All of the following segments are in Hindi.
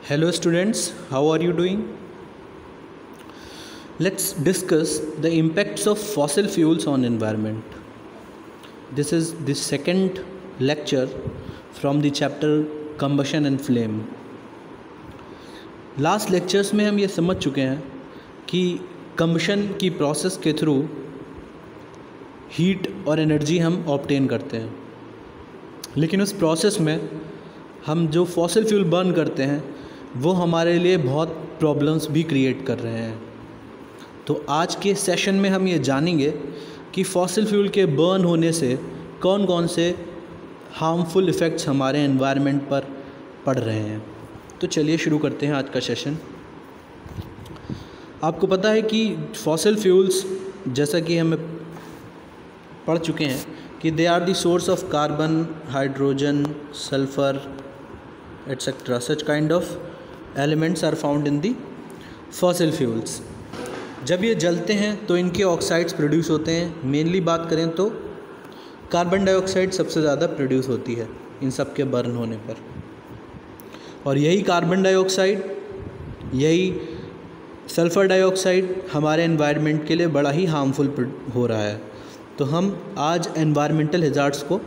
Hello students, how are you doing? Let's discuss the impacts of fossil fuels on environment. This is the second lecture from the chapter combustion and flame. Last lectures में हम ये समझ चुके हैं कि कम्बशन की प्रोसेस के थ्रू हीट और एनर्जी हम ऑब्टेन करते हैं, लेकिन उस प्रोसेस में हम जो फॉसिल फ्यूल बर्न करते हैं वो हमारे लिए बहुत प्रॉब्लम्स भी क्रिएट कर रहे हैं। तो आज के सेशन में हम ये जानेंगे कि फॉसिल फ्यूल के बर्न होने से कौन कौन से हार्मफुल इफ़ेक्ट्स हमारे एनवायरनमेंट पर पड़ रहे हैं। तो चलिए शुरू करते हैं आज का सेशन। आपको पता है कि फॉसिल फ्यूल्स, जैसा कि हमें पढ़ चुके हैं कि they are the source of carbon, hydrogen, sulphur etcetera. Such kind of elements are found in the fossil fuels. जब ये जलते हैं तो इनके ऑक्साइड्स प्रोड्यूस होते हैं। मेनली बात करें तो कार्बन डाइऑक्साइड सबसे ज़्यादा प्रोड्यूस होती है इन सब के बर्न होने पर, और यही कार्बन डाइऑक्साइड, यही सल्फ़र डाइऑक्साइड हमारे एनवायरनमेंट के लिए बड़ा ही हार्मफुल हो रहा है। तो हम आज एनवायरमेंटल हैज़ार्ड्स को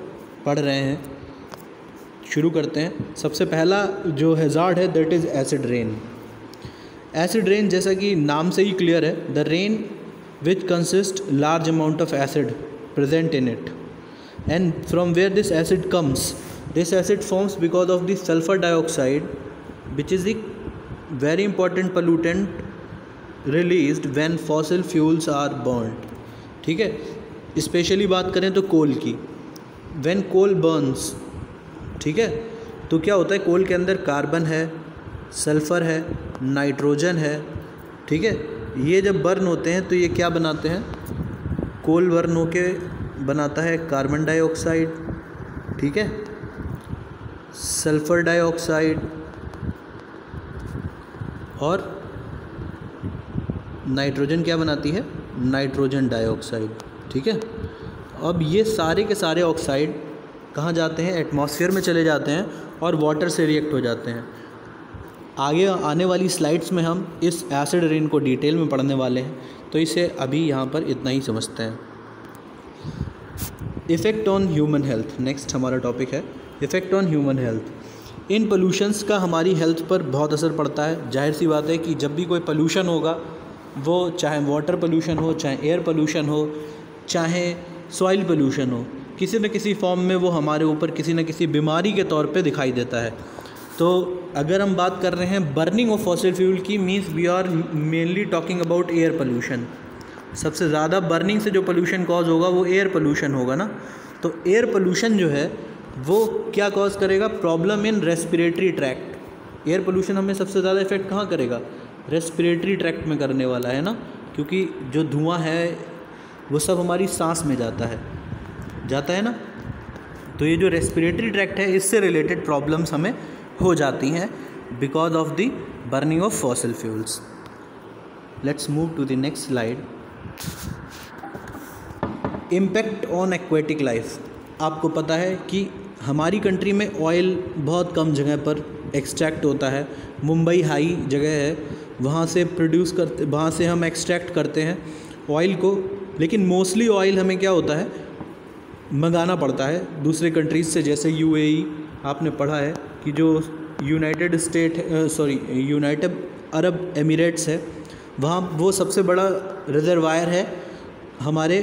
पढ़ रहे हैं। शुरू करते हैं। सबसे पहला जो हैज़ार्ड है that is acid rain. Acid rain जैसा कि नाम से ही क्लियर है, the rain which consist large amount of acid present in it, and from where this acid comes, this acid forms because of the sulphur dioxide which is the very important pollutant released when fossil fuels are burned. ठीक है, स्पेशली बात करें तो कोल की, व्हेन कोल बर्न्स, ठीक है, तो क्या होता है, कोल के अंदर कार्बन है, सल्फ़र है, नाइट्रोजन है। ठीक है, ये जब बर्न होते हैं तो ये क्या बनाते हैं, कोल बर्न होके बनाता है कार्बन डाइऑक्साइड, ठीक है, सल्फ़र डाइऑक्साइड और नाइट्रोजन क्या बनाती है, नाइट्रोजन डाइऑक्साइड। ठीक है, अब ये सारे के सारे ऑक्साइड कहाँ जाते हैं, एटमॉस्फेयर में चले जाते हैं और वाटर से रिएक्ट हो जाते हैं। आगे आने वाली स्लाइड्स में हम इस एसिड रेन को डिटेल में पढ़ने वाले हैं, तो इसे अभी यहाँ पर इतना ही समझते हैं। Effect on human health, next हमारा टॉपिक है effect on human health. In pollutions का हमारी हेल्थ पर बहुत असर पड़ता है। जाहिर सी बात है कि जब भी कोई पोल्यूशन होगा, वो चाहे वाटर पोल्यूशन हो, चाहे एयर पोल्यूशन हो, चाहे सॉइल पोल्यूशन हो, किसी न किसी फॉर्म में वो हमारे ऊपर किसी न किसी बीमारी के तौर पे दिखाई देता है। तो अगर हम बात कर रहे हैं बर्निंग ऑफ फॉसिल फ्यूल की, means we are mainly talking about air pollution. सबसे ज़्यादा बर्निंग से जो पोल्यूशन कॉज होगा वो एयर पोल्यूशन होगा ना। तो एयर पोल्यूशन जो है वो क्या कॉज करेगा, problem in respiratory tract. Air pollution हमें सबसे ज़्यादा इफेक्ट कहाँ करेगा, रेस्पिरेटरी ट्रैक्ट में करने वाला है ना, क्योंकि जो धुआं है वो सब हमारी सांस में जाता है ना। तो ये जो रेस्पिरेटरी ट्रैक्ट है, इससे रिलेटेड प्रॉब्लम्स हमें हो जाती हैं because of the burning of fossil fuels. Let's move to the next slide. Impact on aquatic life. आपको पता है कि हमारी कंट्री में ऑयल बहुत कम जगह पर एक्सट्रैक्ट होता है। मुंबई हाई जगह है, वहाँ से हम एक्सट्रैक्ट करते हैं ऑयल को, लेकिन मोस्टली ऑयल हमें क्या होता है, मंगाना पड़ता है दूसरे कंट्रीज़ से। जैसे यूएई, आपने पढ़ा है कि जो यूनाइटेड अरब एमिरेट्स है, वहाँ वो सबसे बड़ा रिजर्वायर है हमारे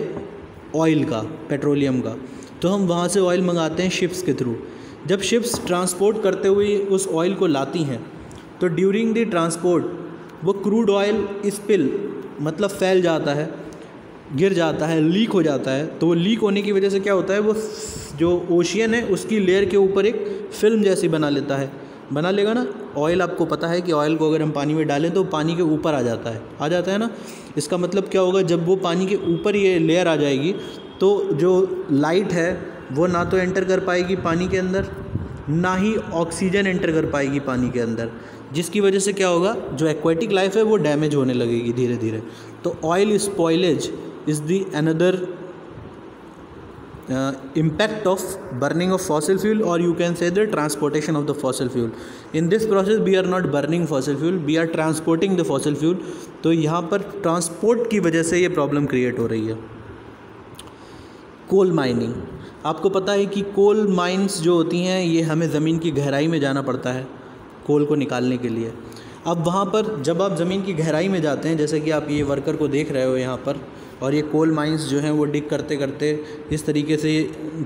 ऑयल का, पेट्रोलियम का। तो हम वहाँ से ऑयल मंगाते हैं शिप्स के थ्रू। जब शिप्स ट्रांसपोर्ट करते हुए उस ऑयल को लाती हैं, तो ड्यूरिंग द ट्रांसपोर्ट वो क्रूड ऑयल स्पिल, मतलब फैल जाता है, गिर जाता है, लीक हो जाता है। तो वो लीक होने की वजह से क्या होता है, वो जो ओशियन है उसकी लेयर के ऊपर एक फिल्म जैसी बना लेगा ना। ऑयल, आपको पता है कि ऑयल को अगर हम पानी में डालें तो पानी के ऊपर आ जाता है ना। इसका मतलब क्या होगा, जब वो पानी के ऊपर ये लेयर आ जाएगी तो जो लाइट है वो ना तो एंटर कर पाएगी पानी के अंदर, ना ही ऑक्सीजन एंटर कर पाएगी पानी के अंदर, जिसकी वजह से क्या होगा, जो एक्वेटिक लाइफ है वो डैमेज होने लगेगी धीरे धीरे। तो oil spoilage is the another impact of burning of fossil fuel, or you can say the transportation of the fossil fuel. In this process we are not burning fossil fuel, we are transporting the fossil fuel. तो यहाँ पर ट्रांसपोर्ट की वजह से ये प्रॉब्लम क्रिएट हो रही है. कोल माइनिंग, आपको पता है कि कोल माइंस जो होती हैं ये हमें ज़मीन की गहराई में जाना पड़ता है कोल को निकालने के लिए. अब वहाँ पर जब आप ज़मीन की गहराई में जाते हैं, जैसे कि आप ये वर्कर को देख रहे हो यहाँ पर, और ये कोल माइंस जो हैं वो डिग करते करते इस तरीके से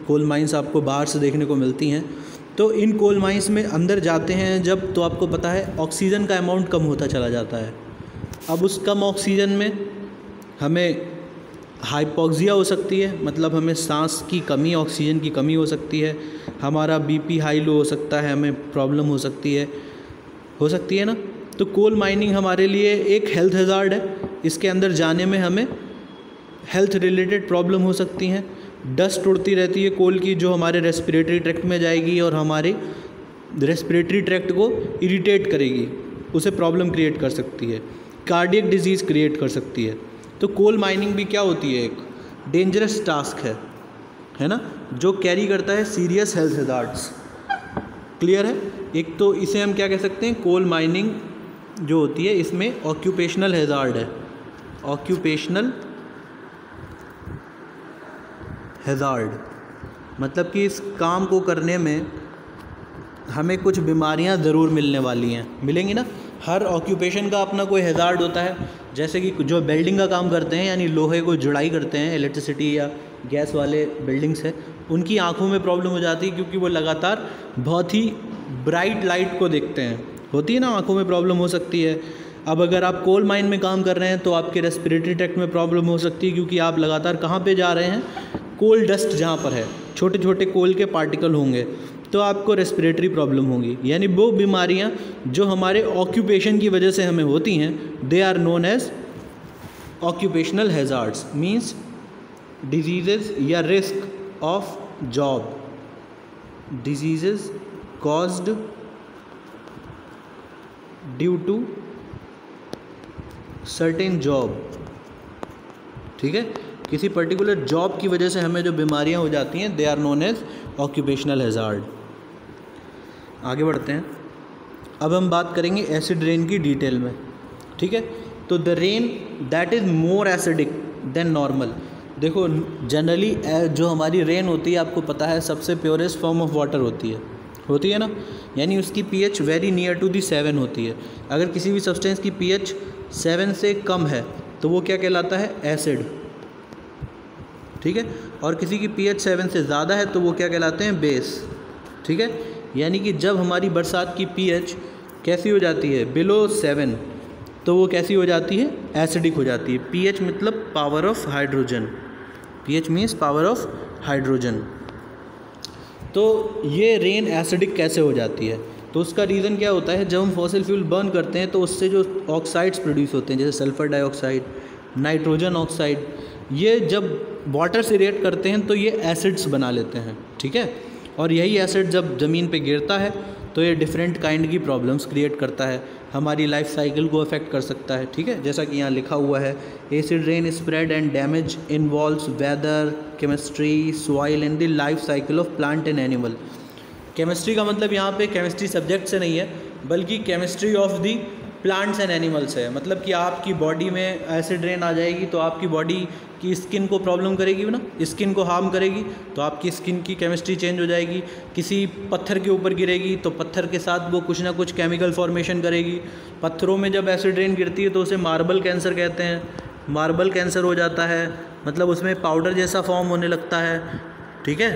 कोल माइंस आपको बाहर से देखने को मिलती हैं. तो इन कोल माइंस में अंदर जाते हैं जब, तो आपको पता है ऑक्सीजन का अमाउंट कम होता चला जाता है. अब उस कम ऑक्सीजन में हमें हाइपोक्सिया हो सकती है, मतलब हमें सांस की कमी, ऑक्सीजन की कमी हो सकती है, हमारा बीपी हाई लो हो सकता है, हमें प्रॉब्लम हो सकती है ना. तो कोल माइनिंग हमारे लिए एक हेल्थ हैज़ार्ड है. इसके अंदर जाने में हमें हेल्थ रिलेटेड प्रॉब्लम हो सकती हैं. डस्ट उड़ती रहती है कोल की, जो हमारे रेस्पिरेटरी ट्रैक्ट में जाएगी और हमारे रेस्पिरेटरी ट्रैक्ट को इरिटेट करेगी, उसे प्रॉब्लम क्रिएट कर सकती है, कार्डियक डिजीज़ क्रिएट कर सकती है. तो कोल माइनिंग भी क्या होती है, एक डेंजरस टास्क है ना, जो कैरी करता है सीरियस हेल्थ हैज़ार्ड्स. क्लियर है. एक तो इसे हम क्या कह सकते हैं, कोल माइनिंग जो होती है इसमें ऑक्यूपेशनल हैज़ार्ड है, ऑक्यूपेशनल हैज़ार्ड, मतलब कि इस काम को करने में हमें कुछ बीमारियां ज़रूर मिलने वाली हैं, मिलेंगी ना. हर ऑक्यूपेशन का अपना कोई हैज़ार्ड होता है. जैसे कि जो वेल्डिंग का काम करते हैं, यानी लोहे को जुड़ाई करते हैं, इलेक्ट्रिसिटी या गैस वाले बिल्डिंग्स है, उनकी आँखों में प्रॉब्लम हो जाती है क्योंकि वो लगातार बहुत ही ब्राइट लाइट को देखते हैं, होती है ना, आँखों में प्रॉब्लम हो सकती है. अब अगर आप कोल माइन में काम कर रहे हैं तो आपके रेस्पिरेटरी ट्रैक्ट में प्रॉब्लम हो सकती है, क्योंकि आप लगातार कहाँ पे जा रहे हैं, कोल डस्ट जहाँ पर है, छोटे छोटे कोल के पार्टिकल होंगे, तो आपको रेस्पिरेटरी प्रॉब्लम होगी. यानी वो बीमारियाँ जो हमारे ऑक्यूपेशन की वजह से हमें होती हैं, they are known as occupational hazards, means diseases या risk of job, diseases caused due to certain job. ठीक है, किसी पर्टिकुलर जॉब की वजह से हमें जो बीमारियां हो जाती हैं, they are known as occupational hazard. आगे बढ़ते हैं. अब हम बात करेंगे एसिड रेन की डिटेल में. ठीक है, तो the rain that is more acidic then normal. देखो जनरली जो हमारी रेन होती है, आपको पता है सबसे प्योरेस्ट फॉर्म ऑफ वाटर होती है ना, यानी उसकी pH very near to the 7 होती है. अगर किसी भी सब्सटेंस की pH 7 से कम है तो वो क्या कहलाता है, एसिड. ठीक है, और किसी की pH 7 से ज़्यादा है तो वो क्या कहलाते हैं, बेस. ठीक है, यानी कि जब हमारी बरसात की pH कैसी हो जाती है, बिलो 7, तो वो कैसी हो जाती है, एसिडिक हो जाती है. pH मतलब power of hydrogen, pH means power of hydrogen. तो ये रेन एसिडिक कैसे हो जाती है, तो उसका रीज़न क्या होता है, जब हम फॉसिल फ्यूल बर्न करते हैं तो उससे जो ऑक्साइड्स प्रोड्यूस होते हैं, जैसे सल्फ़र डाइऑक्साइड, नाइट्रोजन ऑक्साइड, ये जब वाटर से रिएक्ट करते हैं तो ये एसिड्स बना लेते हैं. ठीक है, और यही एसिड जब ज़मीन पे गिरता है तो ये डिफरेंट काइंड की प्रॉब्लम्स क्रिएट करता है, हमारी लाइफ साइकिल को अफेक्ट कर सकता है. ठीक है, जैसा कि यहाँ लिखा हुआ है, acid rain spread and damage involves weather, chemistry, soil and the life cycle of plant and animal. Chemistry का मतलब यहाँ पे केमिस्ट्री सब्जेक्ट से नहीं है, बल्कि chemistry of the plants and animals है. मतलब कि आपकी बॉडी में एसिड रेन आ जाएगी तो आपकी बॉडी की स्किन को प्रॉब्लम करेगी ना, स्किन को हार्म करेगी, तो आपकी स्किन की केमिस्ट्री चेंज हो जाएगी. किसी पत्थर के ऊपर गिरेगी तो पत्थर के साथ वो कुछ ना कुछ केमिकल फॉर्मेशन करेगी. पत्थरों में जब एसिड रेन गिरती है तो उसे मार्बल कैंसर कहते हैं. मार्बल कैंसर हो जाता है, मतलब उसमें पाउडर जैसा फॉर्म होने लगता है. ठीक है,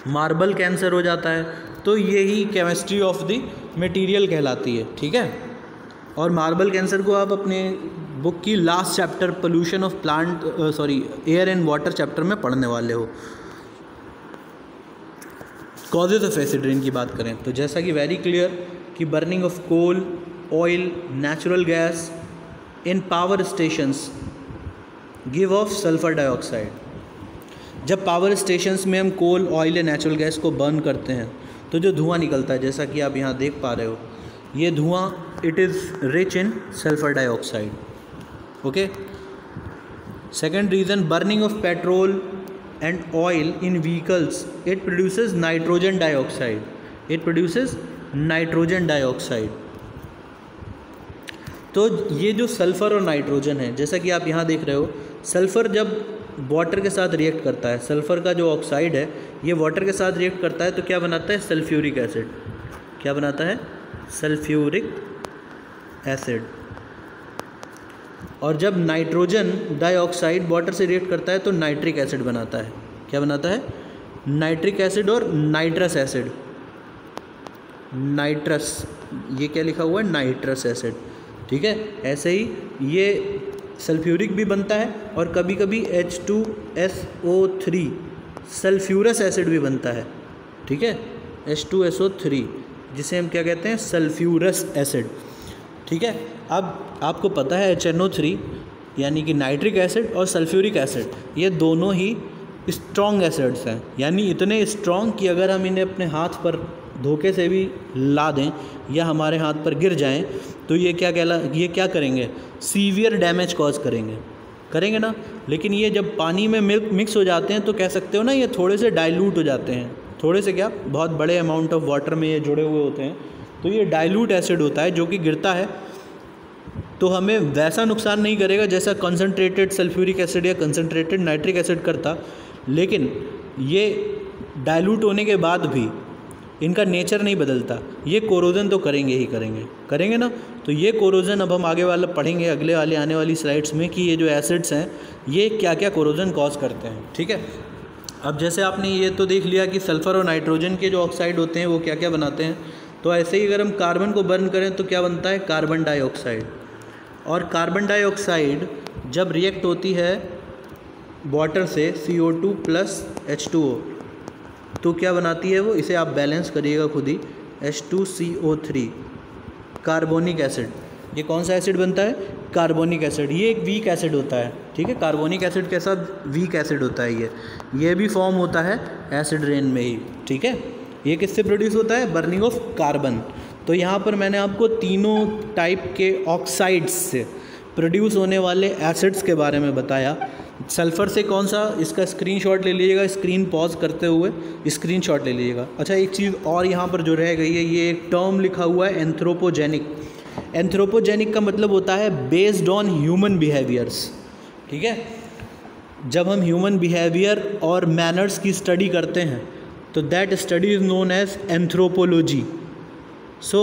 मार्बल कैंसर हो जाता है. तो यही केमिस्ट्री ऑफ द मटेरियल कहलाती है. ठीक है, और मार्बल कैंसर को आप अपने बुक की last chapter pollution of air and water chapter में पढ़ने वाले हो. कॉजेज ऑफ एसिड रेन की बात करें तो जैसा कि वेरी क्लियर कि burning of coal, oil, natural gas in power stations give off sulphur dioxide. जब पावर स्टेशंस में हम कोल, ऑयल या नेचुरल गैस को बर्न करते हैं तो जो धुआं निकलता है, जैसा कि आप यहाँ देख पा रहे हो, ये धुआं it is rich in sulphur dioxide. Okay, second reason, burning of petrol, and oil in vehicles, it produces nitrogen dioxide. It produces nitrogen dioxide. तो ये जो सल्फ़र और नाइट्रोजन है, जैसा कि आप यहाँ देख रहे हो, सल्फ़र जब वाटर के साथ रिएक्ट करता है, सल्फ़र का जो ऑक्साइड है ये वाटर के साथ रिएक्ट करता है तो क्या बनाता है? Sulphuric acid. क्या बनाता है? Sulphuric acid. और जब नाइट्रोजन डाइऑक्साइड वाटर से रिएक्ट करता है तो नाइट्रिक एसिड बनाता है। क्या बनाता है? नाइट्रिक एसिड और नाइट्रस एसिड। नाइट्रस, ये क्या लिखा हुआ है? Nitrous acid. ठीक है, ऐसे ही ये सल्फ्यूरिक भी बनता है और कभी कभी H2SO3 सल्फ्यूरस एसिड भी बनता है। ठीक है, H2SO3 जिसे हम क्या कहते हैं? Sulphurous acid. ठीक है, अब आपको पता है HNO3 यानी कि नाइट्रिक एसिड और सल्फ्यूरिक एसिड ये दोनों ही स्ट्रॉन्ग एसिड्स हैं, यानी इतने स्ट्रॉन्ग कि अगर हम इन्हें अपने हाथ पर धोखे से भी ला दें या हमारे हाथ पर गिर जाएं तो ये क्या करेंगे? सीवियर डैमेज कॉज करेंगे ना। लेकिन ये जब पानी में मिक्स हो जाते हैं तो कह सकते हो ना ये थोड़े से डाइल्यूट हो जाते हैं। थोड़े से क्या, बहुत बड़े अमाउंट ऑफ वाटर में ये जुड़े हुए होते हैं तो ये डाइल्यूट एसिड होता है जो कि गिरता है तो हमें वैसा नुकसान नहीं करेगा जैसा कंसनट्रेटेड सल्फ्यूरिक एसिड या कंसनट्रेटेड नाइट्रिक एसिड करता। लेकिन ये डाइल्यूट होने के बाद भी इनका नेचर नहीं बदलता, ये कोरोजन तो करेंगे ना। तो ये कोरोजन अब हम आगे वाला पढ़ेंगे अगले वाले आने वाली स्लाइड्स में कि ये जो एसिड्स हैं ये क्या क्या कोरोजन कॉज करते हैं। ठीक है, अब जैसे आपने ये तो देख लिया कि सल्फ़र और नाइट्रोजन के जो ऑक्साइड होते हैं वो क्या क्या बनाते हैं। तो ऐसे ही अगर हम कार्बन को बर्न करें तो क्या बनता है? Carbon dioxide. और कार्बन डाइऑक्साइड जब रिएक्ट होती है वाटर से CO2 प्लस H2O तो क्या बनाती है वो? इसे आप बैलेंस करिएगा खुद ही, H2CO3 कार्बोनिक एसिड। ये कौन सा एसिड बनता है? Carbonic acid. ये एक वीक एसिड होता है। ठीक है, कार्बोनिक एसिड कैसा वीक एसिड होता है ये भी फॉर्म होता है एसिड रेन में ही। ठीक है, ये किससे प्रोड्यूस होता है? Burning of carbon. तो यहाँ पर मैंने आपको तीनों टाइप के ऑक्साइड्स से प्रोड्यूस होने वाले एसिड्स के बारे में बताया। सल्फ़र से कौन सा, इसका स्क्रीनशॉट ले लीजिएगा, स्क्रीन पॉज करते हुए स्क्रीनशॉट ले लीजिएगा। अच्छा, एक चीज़ और यहाँ पर जो रह गई है, ये एक टर्म लिखा हुआ है एंथ्रोपोजेनिक। एंथ्रोपोजेनिक का मतलब होता है बेस्ड ऑन ह्यूमन बिहेवियर्स। ठीक है, जब हम ह्यूमन बिहेवियर और मैनर्स की स्टडी करते हैं तो that study is known as anthropology. So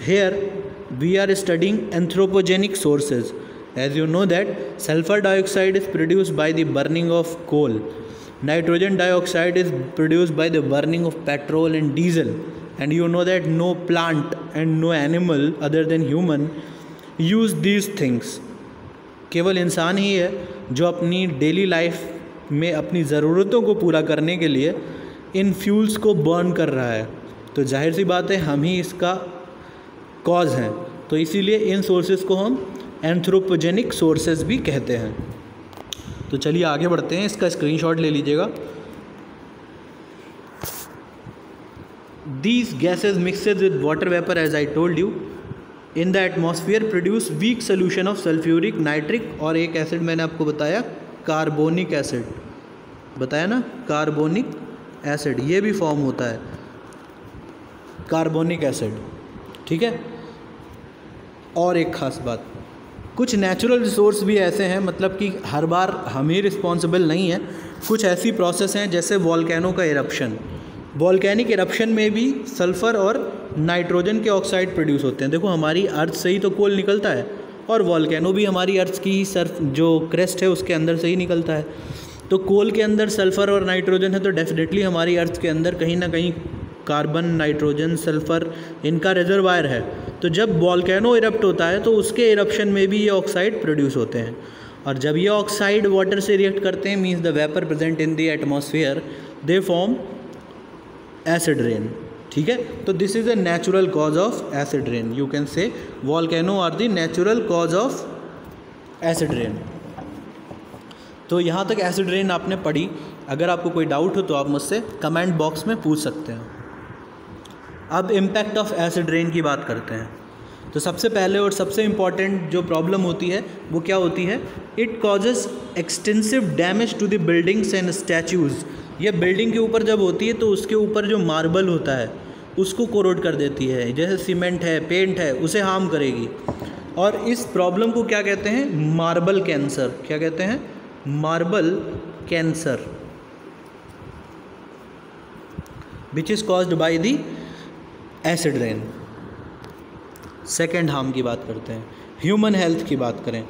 here we are studying anthropogenic sources. As you know that sulfur dioxide is produced by the burning of coal. Nitrogen dioxide is produced by the burning of petrol and diesel. And you know that no plant and no animal other than human use these things. केवल इंसान ही है जो अपनी डेली लाइफ में अपनी ज़रूरतों को पूरा करने के लिए इन फ्यूल्स को बर्न कर रहा है। तो जाहिर सी बात है हम ही इसका कॉज हैं। तो इसीलिए इन सोर्सेज को हम एंथ्रोपोजेनिक सोर्सेज भी कहते हैं। तो चलिए आगे बढ़ते हैं, इसका स्क्रीनशॉट ले लीजिएगा। These gases mixed with water vapor, as I told you, in the atmosphere produce weak solution of sulfuric, nitric और एक एसिड मैंने आपको बताया कार्बोनिक एसिड, बताया ना, कार्बोनिक एसिड, ये भी फॉर्म होता है कार्बोनिक एसिड। ठीक है, और एक ख़ास बात, कुछ नेचुरल रिसोर्स भी ऐसे हैं, मतलब कि हर बार हम ही रिस्पॉन्सिबल नहीं है। कुछ ऐसी प्रोसेस हैं जैसे वॉल्केनो का इरप्शन। वॉल्केनिक इरप्शन में भी सल्फ़र और नाइट्रोजन के ऑक्साइड प्रोड्यूस होते हैं। देखो हमारी अर्थ से ही तो कोल निकलता है और वॉल्केनो भी हमारी अर्थ की सर्फ जो क्रेस्ट है उसके अंदर से ही निकलता है। तो कोल के अंदर सल्फ़र और नाइट्रोजन है तो डेफिनेटली हमारी अर्थ के अंदर कहीं ना कहीं कार्बन, नाइट्रोजन, सल्फ़र इनका रिजर्वायर है। तो जब वॉल्केनो इरप्ट होता है तो उसके इरप्शन में भी ये ऑक्साइड प्रोड्यूस होते हैं और जब ये ऑक्साइड वाटर से रिएक्ट करते हैं means the vapour present in the atmosphere they form acid rain. ठीक है, तो this is a natural cause of acid rain. You can say volcano are the natural cause of acid rain. तो यहाँ तक एसिड रेन आपने पढ़ी। अगर आपको कोई डाउट हो तो आप मुझसे कमेंट बॉक्स में पूछ सकते हैं। अब इम्पैक्ट ऑफ एसिड रेन की बात करते हैं। तो सबसे पहले और सबसे इम्पॉर्टेंट जो प्रॉब्लम होती है वो क्या होती है? It causes extensive damage to the buildings and statues. ये बिल्डिंग के ऊपर जब होती है तो उसके ऊपर जो मार्बल होता है उसको कोरोड कर देती है, जैसे सीमेंट है, पेंट है, उसे हार्म करेगी। और इस प्रॉब्लम को क्या कहते हैं? Marble cancer. क्या कहते हैं? Marble cancer, which is caused by the acid rain. Second harm की बात करते हैं, ह्यूमन हेल्थ की बात करें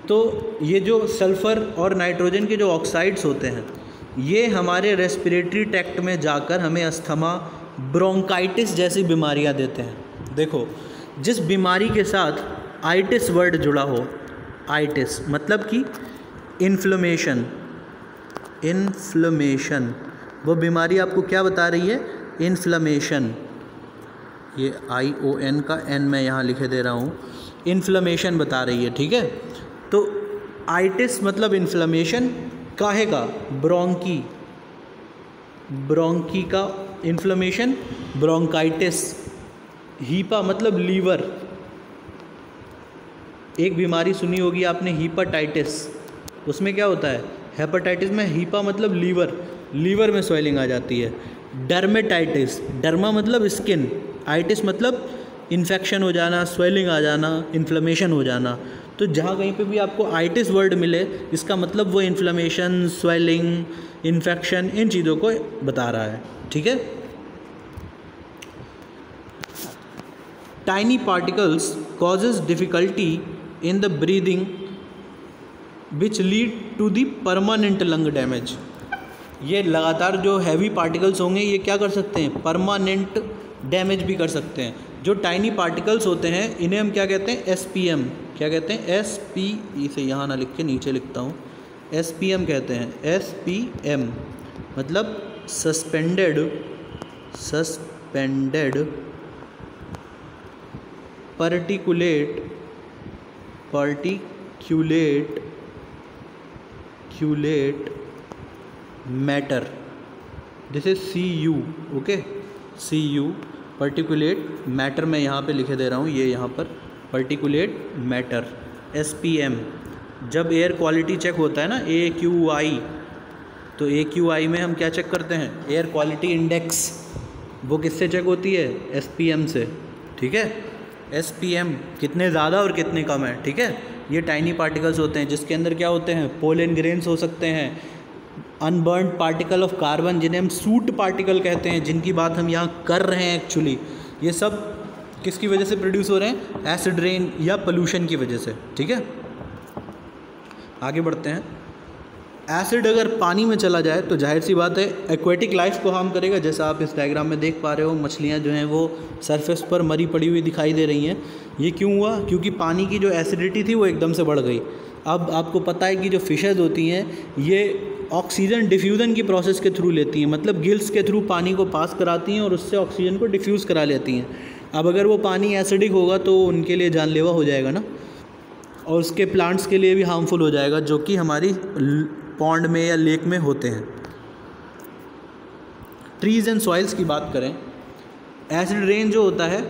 तो ये जो सल्फ़र और नाइट्रोजन के जो ऑक्साइड्स होते हैं ये हमारे रेस्पिरेटरी ट्रैक्ट में जाकर हमें अस्थमा, ब्रोंकाइटिस जैसी बीमारियां देते हैं। देखो, जिस बीमारी के साथ आइटिस वर्ड जुड़ा हो, आइटिस मतलब कि इन्फ्लेमेशन, इन्फ्लेमेशन, वो बीमारी आपको क्या बता रही है? इन्फ्लेमेशन। ये ION का N मैं यहाँ लिखे दे रहा हूँ, इन्फ्लेमेशन बता रही है, ठीक है। तो आइटिस मतलब इन्फ्लेमेशन, काहे का? ब्रोंकी, ब्रोंकी का इन्फ्लेमेशन, ब्रोंकाइटिस। हीपा मतलब लीवर, एक बीमारी सुनी होगी आपने हेपेटाइटिस, उसमें क्या होता है? हेपेटाइटिस में हीपा मतलब लीवर, लीवर में स्वेलिंग आ जाती है। डर्मेटाइटिस, डर्मा मतलब स्किन, आइटिस मतलब इन्फेक्शन हो जाना, स्वेलिंग आ जाना, इन्फ्लेमेशन हो जाना। तो जहाँ कहीं पे भी आपको आइटिस वर्ड मिले इसका मतलब वो इन्फ्लेमेशन, स्वेलिंग, इन्फेक्शन, इन चीज़ों को बता रहा है, ठीक है। Tiny particles causes difficulty in the breathing which lead to the permanent lung damage. ये लगातार जो हैवी पार्टिकल्स होंगे ये क्या कर सकते हैं? परमानेंट डैमेज भी कर सकते हैं। जो टाइनी पार्टिकल्स होते हैं इन्हें हम क्या कहते हैं? SPM। क्या कहते हैं? SP, इसे यहाँ ना लिख के नीचे लिखता हूँ, SPM कहते हैं। SPM मतलब suspended particulate matter, this is CU, okay, CU particulate matter मैं यहाँ पे लिखे दे रहा हूँ, ये यहाँ पर पार्टिकुलेट मैटर SPM। जब एयर क्वालिटी चेक होता है ना, AQI, तो AQI में हम क्या चेक करते हैं? Air quality index. वो किससे चेक होती है? SPM से, ठीक है। SPM कितने ज़्यादा और कितने कम है, ठीक है। ये टाइनी पार्टिकल्स होते हैं जिसके अंदर क्या होते हैं? पोलन ग्रेन्स हो सकते हैं, अनबर्न्ड पार्टिकल ऑफ कार्बन जिन्हें हम सूट पार्टिकल कहते हैं, जिनकी बात हम यहाँ कर रहे हैं एक्चुअली, ये सब किसकी वजह से प्रोड्यूस हो रहे हैं? एसिड रेन या पोल्यूशन की वजह से, ठीक है। आगे बढ़ते हैं। एसिड अगर पानी में चला जाए तो जाहिर सी बात है एक्वेटिक लाइफ को हार्म करेगा। जैसा आप इस डायग्राम में देख पा रहे हो, मछलियाँ जो हैं वो सरफेस पर मरी पड़ी हुई दिखाई दे रही हैं। ये क्यों हुआ? क्योंकि पानी की जो एसिडिटी थी वो एकदम से बढ़ गई। अब आपको पता है कि जो फिशेज़ होती हैं ये ऑक्सीजन डिफ्यूज़न की प्रोसेस के थ्रू लेती हैं, मतलब गिल्स के थ्रू पानी को पास कराती हैं और उससे ऑक्सीजन को डिफ्यूज़ करा लेती हैं। अब अगर वो पानी एसिडिक होगा तो उनके लिए जानलेवा हो जाएगा ना, और उसके प्लांट्स के लिए भी हार्मफुल हो जाएगा, जो कि हमारी पॉन्ड में या लेक में होते हैं। ट्रीज़ एंड सॉइल्स की बात करें, एसिड रेन जो होता है,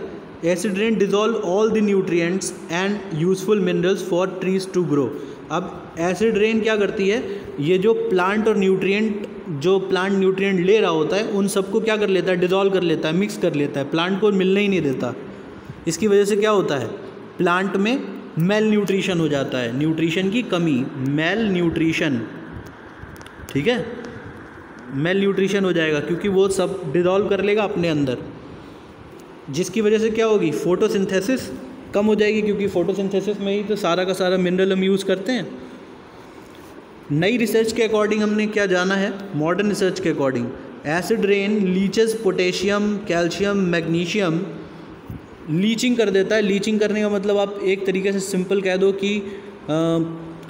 acid rain dissolve all the nutrients and useful minerals for trees to grow. अब एसिड रेन क्या करती है? ये जो प्लांट और न्यूट्रिएंट, जो प्लांट न्यूट्रिएंट ले रहा होता है उन सबको क्या कर लेता है? डिज़ोल्व कर लेता है, मिक्स कर लेता है, प्लांट को मिलने ही नहीं देता। इसकी वजह से क्या होता है? प्लांट में मेल न्यूट्रिशन हो जाता है, न्यूट्रिशन की कमी, मेल न्यूट्रिशन, ठीक है। मेल न्यूट्रिशन हो जाएगा क्योंकि वो सब डिज़ोल्व कर लेगा अपने अंदर, जिसकी वजह से क्या होगी? फोटोसिंथेसिस कम हो जाएगी, क्योंकि फोटोसिंथेसिस में ही तो सारा का सारा मिनरल हम यूज़ करते हैं। नई रिसर्च के अकॉर्डिंग हमने क्या जाना है? मॉडर्न रिसर्च के according acid rain leches potassium, calcium, magnesium, leaching कर देता है। लीचिंग करने का मतलब आप एक तरीके से सिंपल कह दो कि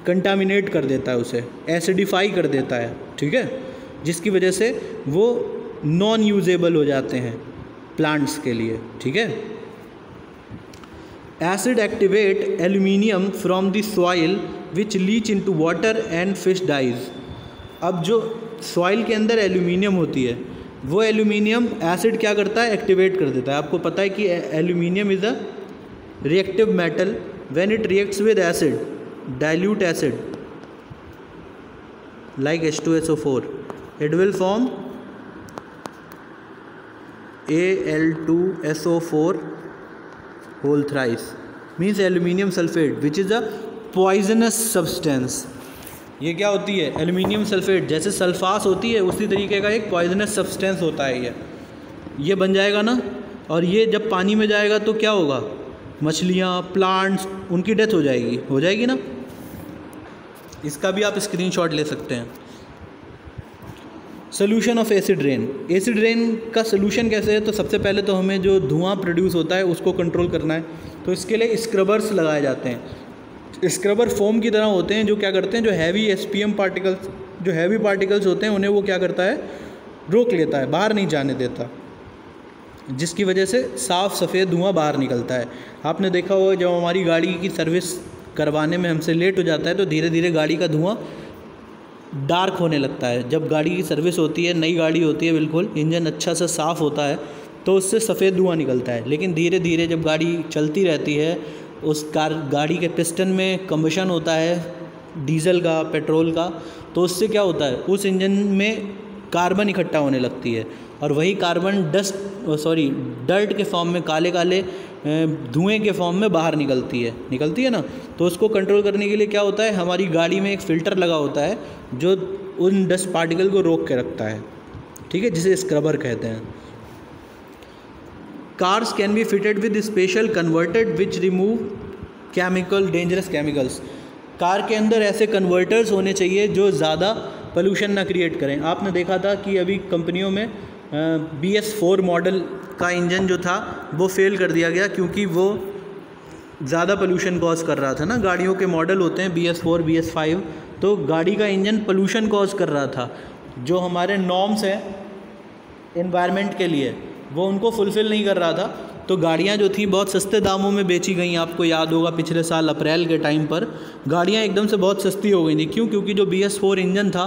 कंटामिनेट कर देता है, उसे एसिडिफाई कर देता है, ठीक है, जिसकी वजह से वो नॉन यूजेबल हो जाते हैं प्लांट्स के लिए, ठीक है। Acid activate aluminium from the soil which leach into water and fish dies. अब जो सॉइल के अंदर एल्यूमिनियम होती है वो एल्यूमिनियम एसिड क्या करता है? एक्टिवेट कर देता है। आपको पता है कि aluminium is a reactive metal when it reacts with acid, dilute acid, like H2SO4, it will form Al2SO4 whole thrice, means aluminium sulfate, which is a poisonous substance. ये क्या होती है? एल्यूमिनियम सल्फेट, जैसे सल्फास होती है उसी तरीके का एक पॉइजनस सब्सटेंस होता है ये बन जाएगा ना, और ये जब पानी में जाएगा तो क्या होगा? मछलियाँ, प्लांट्स, उनकी डेथ हो जाएगी ना। इसका भी आप स्क्रीनशॉट ले सकते हैं। Solution of acid rain. Acid rain का सोल्यूशन कैसे है? तो सबसे पहले तो हमें जो धुआं प्रोड्यूस होता है उसको कंट्रोल करना है, तो इसके लिए स्क्रबर्स लगाए जाते हैं। स्क्रबर फोम की तरह होते हैं जो क्या करते हैं, जो हैवी SPM पार्टिकल्स, जो हैवी पार्टिकल्स होते हैं उन्हें वो क्या करता है? रोक लेता है, बाहर नहीं जाने देता, जिसकी वजह से साफ़ सफ़ेद धुआं बाहर निकलता है। आपने देखा होगा जब हमारी गाड़ी की सर्विस करवाने में हमसे लेट हो जाता है तो धीरे धीरे गाड़ी का धुआं डार्क होने लगता है। जब गाड़ी की सर्विस होती है, नई गाड़ी होती है, बिल्कुल इंजन अच्छा सा साफ़ होता है तो उससे सफ़ेद धुआं निकलता है। लेकिन धीरे धीरे जब गाड़ी चलती रहती है, उस गाड़ी के पिस्टन में कंबशन होता है डीजल का, पेट्रोल का, तो उससे क्या होता है? उस इंजन में कार्बन इकट्ठा होने लगती है, और वही कार्बन डर्ट के फॉर्म में, काले काले धुएं के फॉर्म में बाहर निकलती है ना। तो उसको कंट्रोल करने के लिए क्या होता है? हमारी गाड़ी में एक फ़िल्टर लगा होता है जो उन डस्ट पार्टिकल को रोक के रखता है, ठीक है, जिसे स्क्रबर कहते हैं। Cars can be fitted with special converted which remove dangerous chemicals. Car के अंदर ऐसे कन्वर्टर्स होने चाहिए जो ज़्यादा पोल्यूशन ना क्रिएट करें। आपने देखा था कि अभी कंपनियों में BS4 मॉडल का इंजन जो था वो फेल कर दिया गया क्योंकि वो ज़्यादा पोल्यूशन कॉज कर रहा था ना। गाड़ियों के मॉडल होते हैं BS4, BS5, तो गाड़ी का इंजन पोल्यूशन कॉज कर रहा था। जो हमारे नॉर्म्स हैं एनवायरनमेंट के लिए वो उनको फुलफ़िल नहीं कर रहा था, तो गाड़ियाँ जो थी बहुत सस्ते दामों में बेची गई। आपको याद होगा पिछले साल अप्रैल के टाइम पर गाड़ियाँ एकदम से बहुत सस्ती हो गई थी। क्यों? क्योंकि जो BS4 इंजन था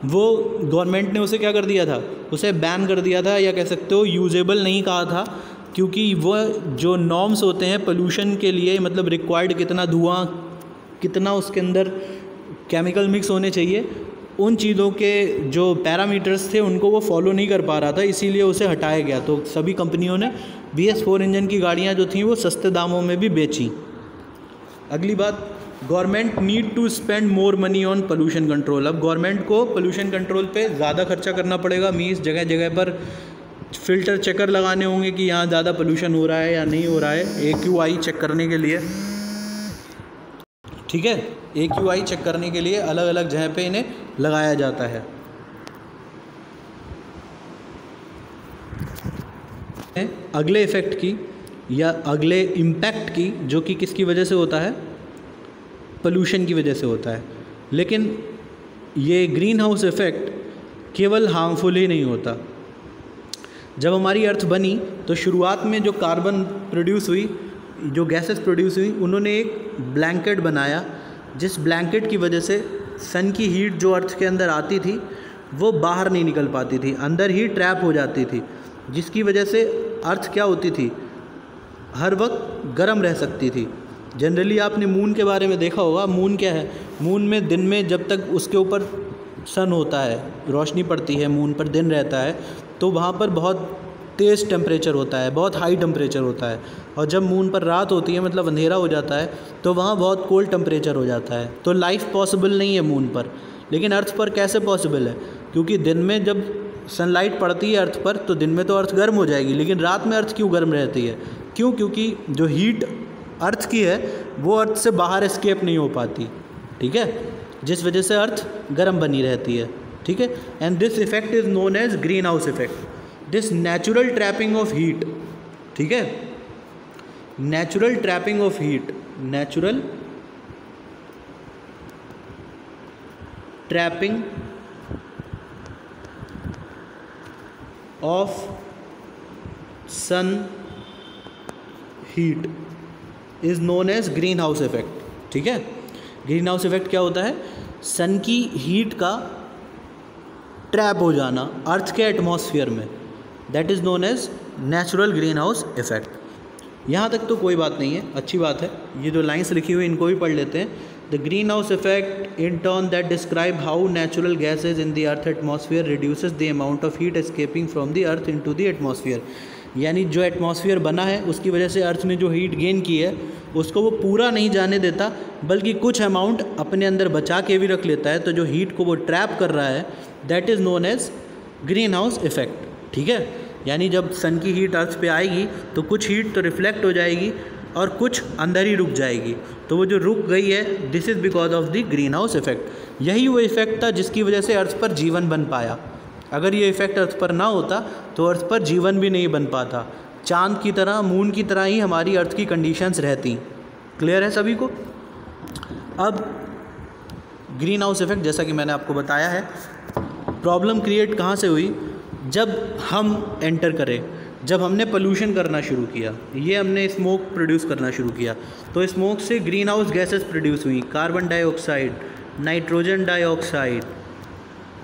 वो गवर्नमेंट ने उसे क्या कर दिया था? उसे बैन कर दिया था, या कह सकते हो यूजेबल नहीं कहा था, क्योंकि वो जो नॉर्म्स होते हैं पोल्यूशन के लिए, मतलब रिक्वायर्ड कितना धुआं, कितना उसके अंदर केमिकल मिक्स होने चाहिए, उन चीज़ों के जो पैरामीटर्स थे उनको वो फॉलो नहीं कर पा रहा था, इसीलिए उसे हटाया गया। तो सभी कंपनियों ने BS4 इंजन की गाड़ियाँ जो थीं वो सस्ते दामों में भी बेची। अगली बात, government need to spend more money on pollution control. अब गवर्नमेंट को पोल्यूशन कंट्रोल पे ज़्यादा खर्चा करना पड़ेगा। मीन्स जगह जगह पर फ़िल्टर चेकर लगाने होंगे कि यहाँ ज़्यादा पोल्यूशन हो रहा है या नहीं हो रहा है, AQI चेक करने के लिए, ठीक है। AQI चेक करने के लिए अलग अलग जगह पे इन्हें लगाया जाता है। अगले इफ़ेक्ट की या अगले इम्पैक्ट की, जो कि किसकी वजह से होता है? पोल्यूशन की वजह से होता है। लेकिन ये ग्रीन हाउस इफ़ेक्ट केवल हार्मफुल ही नहीं होता। जब हमारी अर्थ बनी तो शुरुआत में जो कार्बन प्रोड्यूस हुई, जो गैसेस प्रोड्यूस हुई, उन्होंने एक ब्लैंकेट बनाया, जिस ब्लैंकेट की वजह से सन की हीट जो अर्थ के अंदर आती थी वो बाहर नहीं निकल पाती थी, अंदर ही ट्रैप हो जाती थी, जिसकी वजह से अर्थ क्या होती थी? हर वक्त गर्म रह सकती थी। जनरली आपने मून के बारे में देखा होगा। मून क्या है? मून में दिन में जब तक उसके ऊपर सन होता है, रोशनी पड़ती है, मून पर दिन रहता है, तो वहाँ पर बहुत तेज़ टेम्परेचर होता है, बहुत हाई टेम्परेचर होता है। और जब मून पर रात होती है, मतलब अंधेरा हो जाता है, तो वहाँ बहुत कोल्ड टेम्परेचर हो जाता है। तो लाइफ पॉसिबल नहीं है मून पर। लेकिन अर्थ पर कैसे पॉसिबल है? क्योंकि दिन में जब सनलाइट पड़ती है अर्थ पर तो दिन में तो अर्थ गर्म हो जाएगी, लेकिन रात में अर्थ क्यों गर्म रहती है? क्यों? क्योंकि जो हीट अर्थ की है वो अर्थ से बाहर एस्केप नहीं हो पाती, ठीक है, जिस वजह से अर्थ गर्म बनी रहती है, ठीक है। And this effect is known as greenhouse effect. This natural trapping of heat, ठीक है, natural trapping of heat, natural trapping of sun heat is known as greenhouse effect, ठीक है। ग्रीन हाउस इफेक्ट क्या होता है? सन की हीट का ट्रैप हो जाना अर्थ के एटमॉस्फेयर में, that is known as natural greenhouse effect. यहाँ तक तो कोई बात नहीं है, अच्छी बात है। ये जो लाइंस लिखी हुई इनको भी पढ़ लेते हैं। The greenhouse effect, in turn, that describe how natural gases in the earth atmosphere reduces the amount of heat escaping from the earth into the atmosphere. यानी जो एटमॉस्फेयर बना है उसकी वजह से अर्थ ने जो हीट गेन की है उसको वो पूरा नहीं जाने देता, बल्कि कुछ अमाउंट अपने अंदर बचा के भी रख लेता है। तो जो हीट को वो ट्रैप कर रहा है that is known as greenhouse effect. ठीक है, यानी जब सन की हीट अर्थ पे आएगी तो कुछ हीट तो रिफ्लेक्ट हो जाएगी और कुछ अंदर ही रुक जाएगी। तो वो जो रुक गई है this is because of the green house effect. यही वो इफ़ेक्ट था जिसकी वजह से अर्थ पर जीवन बन पाया। अगर ये इफ़ेक्ट अर्थ पर ना होता तो अर्थ पर जीवन भी नहीं बन पाता। चांद की तरह, मून की तरह ही हमारी अर्थ की कंडीशंस रहती। क्लियर है सभी को? अब ग्रीन हाउस इफेक्ट जैसा कि मैंने आपको बताया है, प्रॉब्लम क्रिएट कहाँ से हुई? जब हम एंटर करें, जब हमने पोल्यूशन करना शुरू किया, ये हमने स्मोक प्रोड्यूस करना शुरू किया, तो स्मोक से ग्रीन हाउस गैसेस प्रोड्यूस हुई। Carbon dioxide, nitrogen dioxide,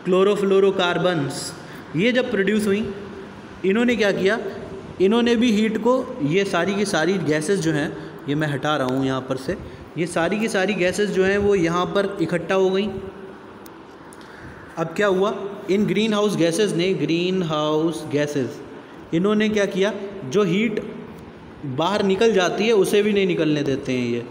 chlorofluorocarbons, ये जब प्रोड्यूस हुई, इन्होंने क्या किया? इन्होंने भी हीट को, ये सारी की सारी गैसेस जो हैं, ये मैं हटा रहा हूँ यहाँ पर से, ये सारी की सारी गैसेस जो हैं वो यहाँ पर इकट्ठा हो गई। अब क्या हुआ? इन ग्रीन हाउस गैसेस ने, ग्रीन हाउस गैसेस, इन्होंने क्या किया? जो हीट बाहर निकल जाती है उसे भी नहीं निकलने देते हैं। ये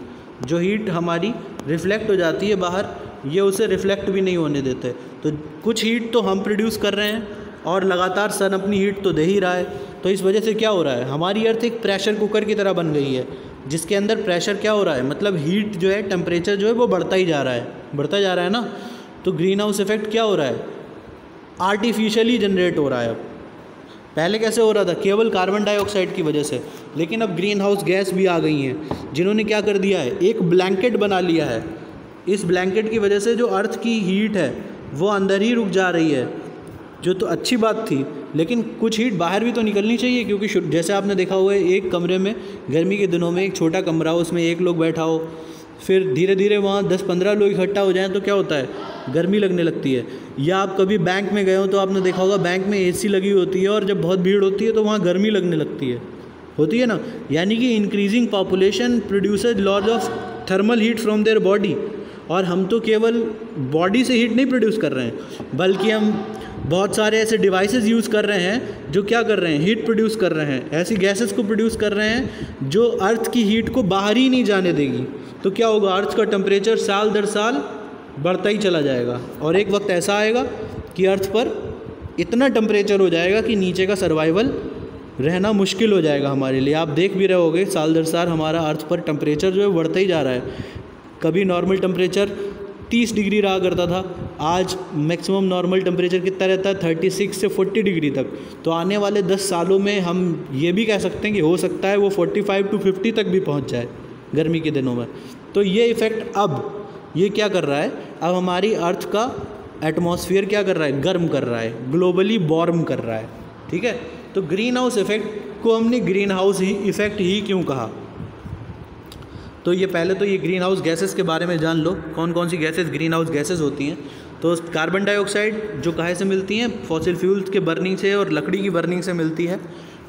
जो हीट हमारी रिफ्लेक्ट हो जाती है बाहर, ये उसे रिफ्लेक्ट भी नहीं होने देते। तो कुछ हीट तो हम प्रोड्यूस कर रहे हैं और लगातार सन अपनी हीट तो दे ही रहा है। तो इस वजह से क्या हो रहा है? हमारी अर्थ एक प्रेशर कुकर की तरह बन गई है, जिसके अंदर प्रेशर क्या हो रहा है? मतलब हीट जो है, टेम्परेचर जो है वो बढ़ता ही जा रहा है, बढ़ता जा रहा है ना। तो ग्रीन हाउस इफेक्ट क्या हो रहा है? आर्टिफिशियली जनरेट हो रहा है। अब पहले कैसे हो रहा था? केवल कार्बन डाइऑक्साइड की वजह से, लेकिन अब ग्रीन हाउस गैस भी आ गई हैं, जिन्होंने क्या कर दिया है? एक ब्लैंकेट बना लिया है। इस ब्लैंकेट की वजह से जो अर्थ की हीट है वो अंदर ही रुक जा रही है, जो तो अच्छी बात थी, लेकिन कुछ हीट बाहर भी तो निकलनी चाहिए। क्योंकि जैसे आपने देखा हुआ है, एक कमरे में गर्मी के दिनों में एक छोटा कमरा हो, उसमें एक लोग बैठा हो, फिर धीरे धीरे वहाँ 10-15 लोग इकट्ठा हो जाएं तो क्या होता है? गर्मी लगने लगती है। या आप कभी बैंक में गए हो तो आपने देखा होगा बैंक में एसी लगी होती है और जब बहुत भीड़ होती है तो वहाँ गर्मी लगने लगती है, होती है ना। यानी कि increasing population produces lots of thermal heat from their body. और हम तो केवल बॉडी से हीट नहीं प्रोड्यूस कर रहे हैं, बल्कि हम बहुत सारे ऐसे डिवाइसेस यूज़ कर रहे हैं जो क्या कर रहे हैं? हीट प्रोड्यूस कर रहे हैं, ऐसी गैसेस को प्रोड्यूस कर रहे हैं जो अर्थ की हीट को बाहर ही नहीं जाने देगी। तो क्या होगा? अर्थ का टेम्परेचर साल दर साल बढ़ता ही चला जाएगा और एक वक्त ऐसा आएगा कि अर्थ पर इतना टेम्परेचर हो जाएगा कि नीचे का सर्वाइवल रहना मुश्किल हो जाएगा हमारे लिए। आप देख भी रहे होगे साल दर साल हमारा अर्थ पर टेम्परेचर जो है बढ़ता ही जा रहा है। कभी नॉर्मल टेम्परेचर 30 डिग्री रहा करता था, आज मैक्सिमम नॉर्मल टेम्परेचर कितना रहता है? 36 से 40 डिग्री तक। तो आने वाले 10 सालों में हम ये भी कह सकते हैं कि हो सकता है वो 45 to 50 तक भी पहुंच जाए गर्मी के दिनों में। तो ये इफ़ेक्ट अब ये क्या कर रहा है? अब हमारी अर्थ का एटमॉस्फेयर क्या कर रहा है? गर्म कर रहा है, ग्लोबली वार्म कर रहा है। ठीक है, तो ग्रीन हाउस इफेक्ट को हमने ग्रीन हाउस ही इफेक्ट ही क्यों कहा? तो ये पहले तो ये ग्रीन हाउस गैसेस के बारे में जान लो, कौन कौन सी गैसेस ग्रीन हाउस गैसेस होती हैं। तो कार्बन डाइऑक्साइड जो कहाँ से मिलती हैं? फॉसिल फ्यूल्स के बर्निंग से और लकड़ी की बर्निंग से मिलती है।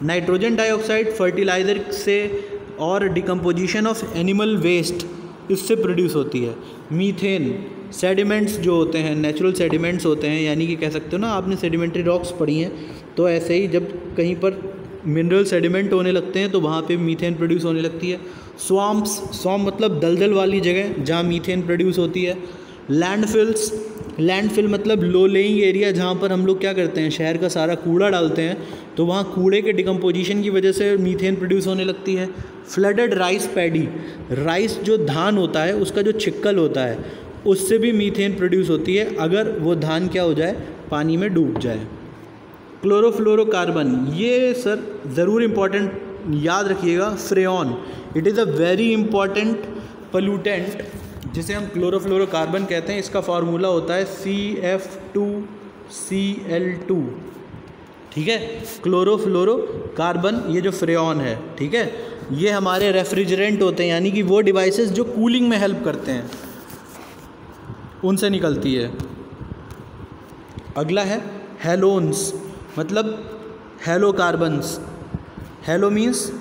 नाइट्रोजन डाइऑक्साइड फर्टिलाइज़र से और डिकम्पोजिशन ऑफ एनिमल वेस्ट, इससे प्रोड्यूस होती है। मीथेन, सेडिमेंट्स जो होते हैं, नेचुरल सेडिमेंट्स होते हैं, यानी कि कह सकते हो ना, आपने सेडिमेंट्री रॉक्स पढ़ी हैं, तो ऐसे ही जब कहीं पर मिनरल सेडिमेंट होने लगते हैं तो वहाँ पे मीथेन प्रोड्यूस होने लगती है। स्वाम्प्स, स्वाम्प मतलब दलदल वाली जगह जहाँ मीथेन प्रोड्यूस होती है। लैंडफिल्स, लैंडफिल मतलब लो लेइंग एरिया, जहाँ पर हम लोग क्या करते हैं? शहर का सारा कूड़ा डालते हैं, तो वहाँ कूड़े के डिकम्पोजिशन की वजह से मीथेन प्रोड्यूस होने लगती है। फ्लडेड राइस पैडी, राइस जो धान होता है उसका जो छिक्कल होता है उससे भी मीथेन प्रोड्यूस होती है अगर वो धान क्या हो जाए? पानी में डूब जाए। क्लोरोफ्लोरोकार्बन, ये सर ज़रूर इम्पॉर्टेंट याद रखिएगा। Freon, it is a very important pollutant जिसे हम क्लोरोफ्लोरोकार्बन कहते हैं। इसका फार्मूला होता है CF2Cl2। ठीक है, क्लोरोफ्लोरोकार्बन ये जो फ्रेऑन है, ठीक है, ये हमारे रेफ्रिजरेंट होते हैं, यानी कि वो डिवाइसेस जो कूलिंग में हेल्प करते हैं, उनसे निकलती है। अगला है हेलोन्स, मतलब halocarbons. Halo means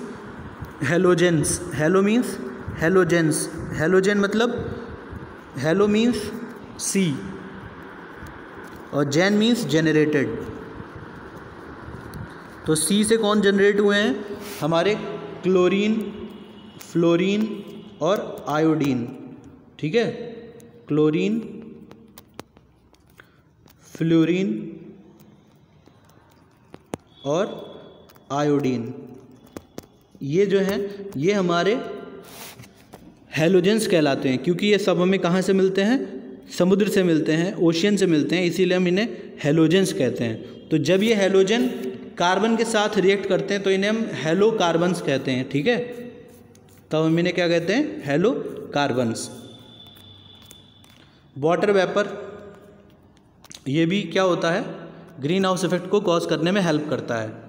halogens, halo means halogens, halogen मतलब हेलो मीन्स सी और जेन मीन्स जेनरेटेड। तो सी से कौन जनरेट हुए हैं? हमारे क्लोरीन, फ्लोरीन और आयोडीन। ठीक है, क्लोरीन, फ्लोरीन और आयोडीन, ये जो हैं ये हमारे हैलोजेंस कहलाते हैं, क्योंकि ये सब हमें कहाँ से मिलते हैं? समुद्र से मिलते हैं, ओशियन से मिलते हैं, इसीलिए हम इन्हें हैलोजेंस कहते हैं। तो जब ये हैलोजन कार्बन के साथ रिएक्ट करते हैं तो इन्हें हम हेलो कार्बन्स कहते हैं। ठीक है, तब हम इन्हें क्या कहते हैं? Hello carbons. वाटर वेपर, ये भी क्या होता है? ग्रीन हाउस इफेक्ट को कॉज करने में हेल्प करता है।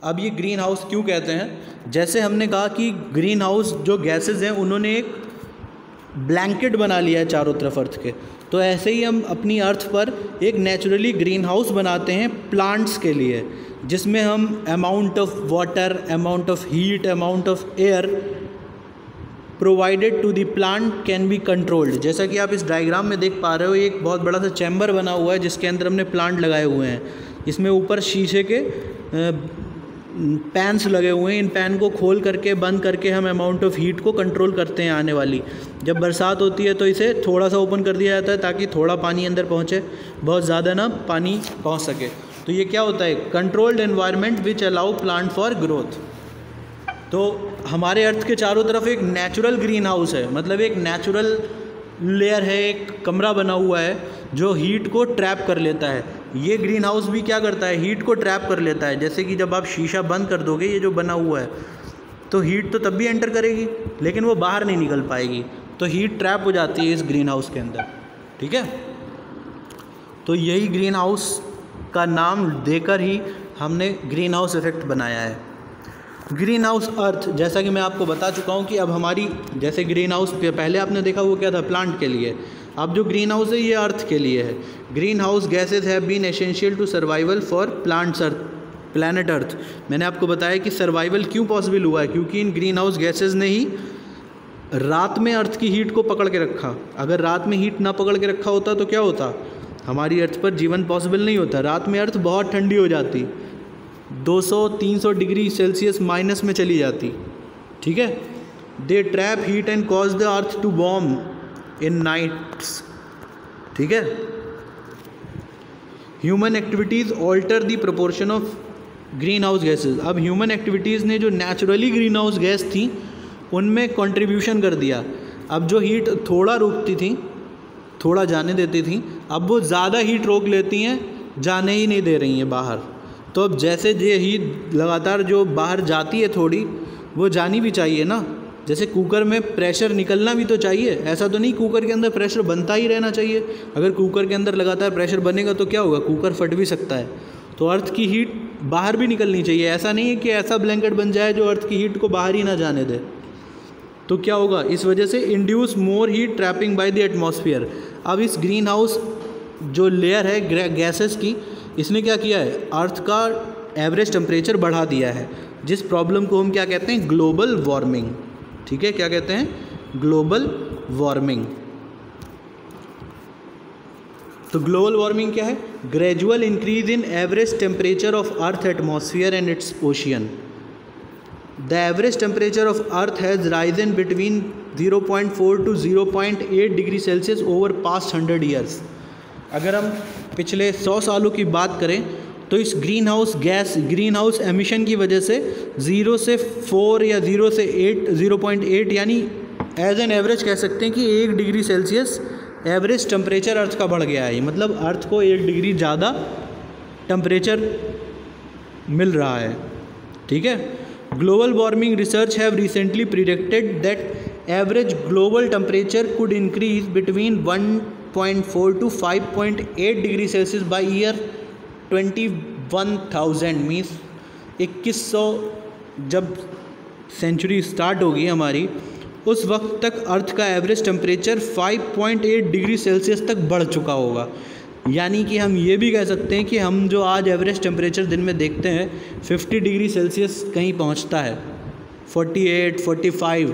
अब ये ग्रीन हाउस क्यों कहते हैं? जैसे हमने कहा कि ग्रीन हाउस जो गैसेस हैं उन्होंने एक ब्लैंकेट बना लिया है चारों तरफ अर्थ के, तो ऐसे ही हम अपनी अर्थ पर एक नेचुरली ग्रीन हाउस बनाते हैं प्लांट्स के लिए, जिसमें हम amount of water, amount of heat, amount of air provided to the plant can be controlled. जैसा कि आप इस डायग्राम में देख पा रहे हो, एक बहुत बड़ा सा चैम्बर बना हुआ है जिसके अंदर हमने प्लांट लगाए हुए हैं। इसमें ऊपर शीशे के पैन्स लगे हुए हैं। इन पैन को खोल करके बंद करके हम अमाउंट ऑफ हीट को कंट्रोल करते हैं आने वाली। जब बरसात होती है तो इसे थोड़ा सा ओपन कर दिया जाता है ताकि थोड़ा पानी अंदर पहुँचे, बहुत ज़्यादा ना पानी पहुँच सके। तो ये क्या होता है? Controlled environment which allow plant for growth. तो हमारे अर्थ के चारों तरफ एक नेचुरल ग्रीन हाउस है, मतलब एक नेचुरल लेयर है, एक कमरा बना हुआ है जो हीट को ट्रैप कर लेता है। ये ग्रीन हाउस भी क्या करता है? हीट को ट्रैप कर लेता है। जैसे कि जब आप शीशा बंद कर दोगे, ये जो बना हुआ है, तो हीट तो तब भी एंटर करेगी लेकिन वो बाहर नहीं निकल पाएगी, तो हीट ट्रैप हो जाती है इस ग्रीन हाउस के अंदर। ठीक है, तो यही ग्रीन हाउस का नाम देकर ही हमने ग्रीन हाउस इफेक्ट बनाया है। ग्रीन हाउस अर्थ, जैसा कि मैं आपको बता चुका हूँ कि अब हमारी, जैसे ग्रीन हाउस पहले आपने देखा वो क्या था? प्लांट के लिए। अब जो ग्रीन हाउस है ये अर्थ के लिए है। Green house gases have been essential to survival for plants earth, planet earth. मैंने आपको बताया कि सर्वाइवल क्यों पॉसिबल हुआ है, क्योंकि इन ग्रीन हाउस गैसेज ने ही रात में अर्थ की हीट को पकड़ के रखा। अगर रात में हीट ना पकड़ के रखा होता तो क्या होता? हमारी अर्थ पर जीवन पॉसिबल नहीं होता। रात में अर्थ बहुत ठंडी हो जाती, 200-300 डिग्री सेल्सियस माइनस में चली जाती। ठीक है, they trap heat and cause the earth to warm in nights. ठीक है, human activities alter the proportion of green house gases. अब ह्यूमन एक्टिविटीज़ ने जो नेचुरली ग्रीन हाउस गैस थी उनमें कंट्रीब्यूशन कर दिया। अब जो हीट थोड़ा रोकती थी, थोड़ा जाने देती थी, अब वो ज़्यादा हीट रोक लेती हैं, जाने ही नहीं दे रही हैं बाहर। तो अब जैसे ये हीट लगातार जो बाहर जाती है थोड़ी, वो जानी भी चाहिए ना। जैसे कुकर में प्रेशर निकलना भी तो चाहिए, ऐसा तो नहीं कुकर के अंदर प्रेशर बनता ही रहना चाहिए। अगर कुकर के अंदर लगातार प्रेशर बनेगा तो क्या होगा? कुकर फट भी सकता है। तो अर्थ की हीट बाहर भी निकलनी चाहिए। ऐसा नहीं है कि ऐसा ब्लैंकेट बन जाए जो अर्थ की हीट को बाहर ही ना जाने दे। तो क्या होगा? इस वजह से induce more heat trapping by the atmosphere. अब इस ग्रीन हाउस जो लेयर है गैसेस की, इसने क्या किया है? अर्थ का एवरेज टेम्परेचर बढ़ा दिया है, जिस प्रॉब्लम को हम क्या कहते हैं? Global warming. ठीक है, क्या कहते हैं? Global warming. तो ग्लोबल वार्मिंग क्या है? Gradual increase in average temperature of earth atmosphere and it's ocean. The average temperature of earth has Ryzen between 0.4 to 0.8 degree Celsius over past 100 years. अगर हम पिछले 100 सालों की बात करें तो इस green house gas, green house emission की वजह से 0 से 4 या 0 से 0.8 यानी एज एन एवरेज कह सकते हैं कि 1 डिग्री सेल्सियस एवरेज टेम्परेचर अर्थ का बढ़ गया है। मतलब अर्थ को 1 डिग्री ज़्यादा टेम्परेचर मिल रहा है। ठीक है, global warming research have recently predicted that average global temperature could increase between 1.4 to 5.8 degree Celsius by year 21,000 means 2100 जब सेंचुरी स्टार्ट होगी हमारी, उस वक्त तक अर्थ का एवरेज टेम्परेचर 5.8 डिग्री सेल्सियस तक बढ़ चुका होगा। यानी कि हम ये भी कह सकते हैं कि हम जो आज एवरेज टेम्परेचर दिन में देखते हैं 50 डिग्री सेल्सियस कहीं पहुंचता है, 48, 45,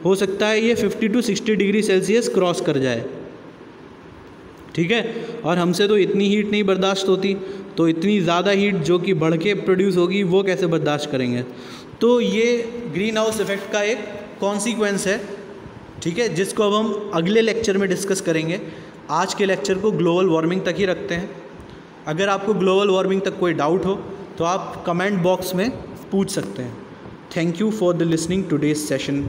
हो सकता है ये 50 to 60 डिग्री सेल्सियस क्रॉस कर जाए, ठीक है। और हमसे तो इतनी हीट नहीं बर्दाश्त होती, तो इतनी ज़्यादा हीट जो कि बढ़ के प्रोड्यूस होगी वो कैसे बर्दाश्त करेंगे। तो ये ग्रीन हाउस इफ़ेक्ट का एक कॉन्सिक्वेंस है, ठीक है, जिसको अब हम अगले लेक्चर में डिस्कस करेंगे। आज के लेक्चर को ग्लोबल वार्मिंग तक ही रखते हैं। अगर आपको ग्लोबल वार्मिंग तक कोई डाउट हो तो आप कमेंट बॉक्स में पूछ सकते हैं। Thank you for the listening today's session.